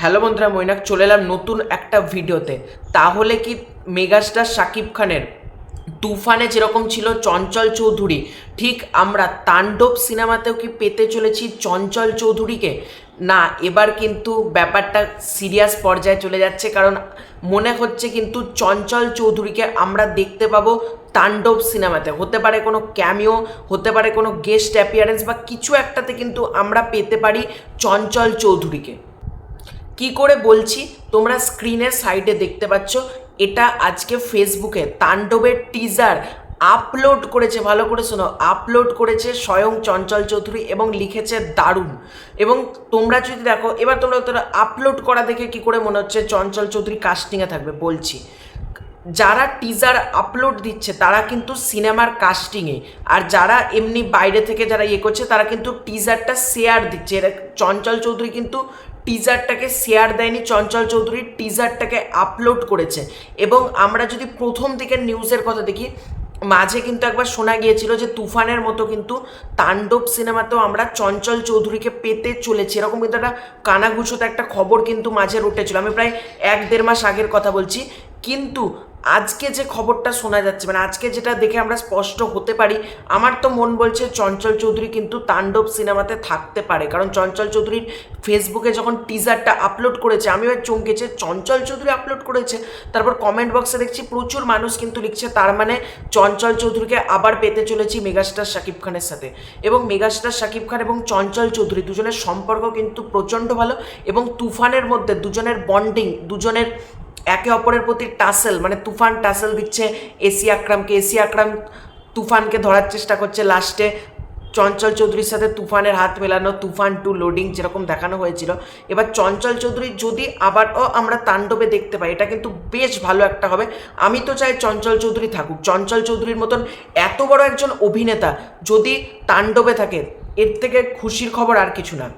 Hello বন্ধুরা, মৈনাক চলে এলাম নতুন একটা ভিডিওতে। তাহলে কি মেগাস্টার শাকিব খানের তুফানে যেরকম ছিল চঞ্চল চৌধুরী, ঠিক আমরা তাণ্ডব সিনেমাতেও কি পেতে চলেছি চঞ্চল চৌধুরীকে? না, এবার কিন্তু ব্যাপারটা সিরিয়াস পর্যায়ে চলে যাচ্ছে, কারণ মনে হচ্ছে কিন্তু চঞ্চল চৌধুরীকে আমরা দেখতে পাবো তাণ্ডব সিনেমাতে। হতে পারে কোনো ক্যামিও, হতে পারে কোনো গেস্ট অ্যাপিয়ারেন্স, বা কিছু একটাতে কিন্তু আমরা পেতে পারি চঞ্চল চৌধুরীকে। কি করে বলছি, তোমরা স্ক্রিনের সাইডে দেখতে পাচ্ছ, এটা আজকে ফেসবুকে তাণ্ডবের টিজার আপলোড করেছে। ভালো করে শোনো, আপলোড করেছে স্বয়ং চঞ্চল চৌধুরী এবং লিখেছে দারুণ। এবং তোমরা যদি দেখো, এবার তোমরা আপলোড করা দেখে কি করে মনে হচ্ছে চঞ্চল চৌধুরী কাস্টিংয়ে থাকবে? বলছি, যারা টিজার আপলোড দিচ্ছে তারা কিন্তু সিনেমার কাস্টিংয়ে, আর যারা এমনি বাইরে থেকে যারা করছে তারা কিন্তু টিজারটা শেয়ার দিচ্ছে। এরা চঞ্চল চৌধুরী কিন্তু টিজারটাকে শেয়ার দেয়নি, চঞ্চল চৌধুরী টিজারটাকে আপলোড করেছে। এবং আমরা যদি প্রথম দিকের নিউজের কথা দেখি, মাঝে কিন্তু একবার শোনা গিয়েছিল যে তুফানের মতো কিন্তু তাণ্ডব সিনেমাতেও আমরা চঞ্চল চৌধুরীকে পেতে চলেছি, এরকম কিন্তু একটা কানাঘুষোতে একটা খবর কিন্তু মাঝে উঠেছিল। আমি প্রায় 1-1.5 মাস আগের কথা বলছি। কিন্তু আজকে যে খবরটা শোনা যাচ্ছে, মানে আজকে যেটা দেখে আমরা স্পষ্ট হতে পারি, আমার তো মন বলছে চঞ্চল চৌধুরী কিন্তু তাণ্ডব সিনেমাতে থাকতে পারে। কারণ চঞ্চল চৌধুরীর ফেসবুকে যখন টিজারটা আপলোড করেছে, আমি এবার চমকেছে, চঞ্চল চৌধুরী আপলোড করেছে। তারপর কমেন্ট বক্সে দেখছি প্রচুর মানুষ কিন্তু লিখছে, তার মানে চঞ্চল চৌধুরীকে আবার পেতে চলেছি মেগাস্টার শাকিব খানের সাথে। এবং মেগাস্টার শাকিব খান এবং চঞ্চল চৌধুরী দুজনের সম্পর্ক কিন্তু প্রচণ্ড ভালো, এবং তুফানের মধ্যে দুজনের বন্ডিং, দুজনের একে অপরের প্রতি টাসেল, মানে তুফান টাসেল দিচ্ছে এসি আকরাম তুফানকে ধরার চেষ্টা করছে। লাস্টে চঞ্চল চৌধুরীর সাথে তুফানের হাত মেলানো, তুফান 2 লোডিং যেরকম দেখানো হয়েছিল। এবার চঞ্চল চৌধুরী যদি আবারও আমরা তাণ্ডবে দেখতে পাই, এটা কিন্তু বেশ ভালো একটা হবে। আমি তো চাই চঞ্চল চৌধুরী থাকুক। চঞ্চল চৌধুরীর মতন এত বড় একজন অভিনেতা যদি তাণ্ডবে থাকে, এর থেকে খুশির খবর আর কিছু না।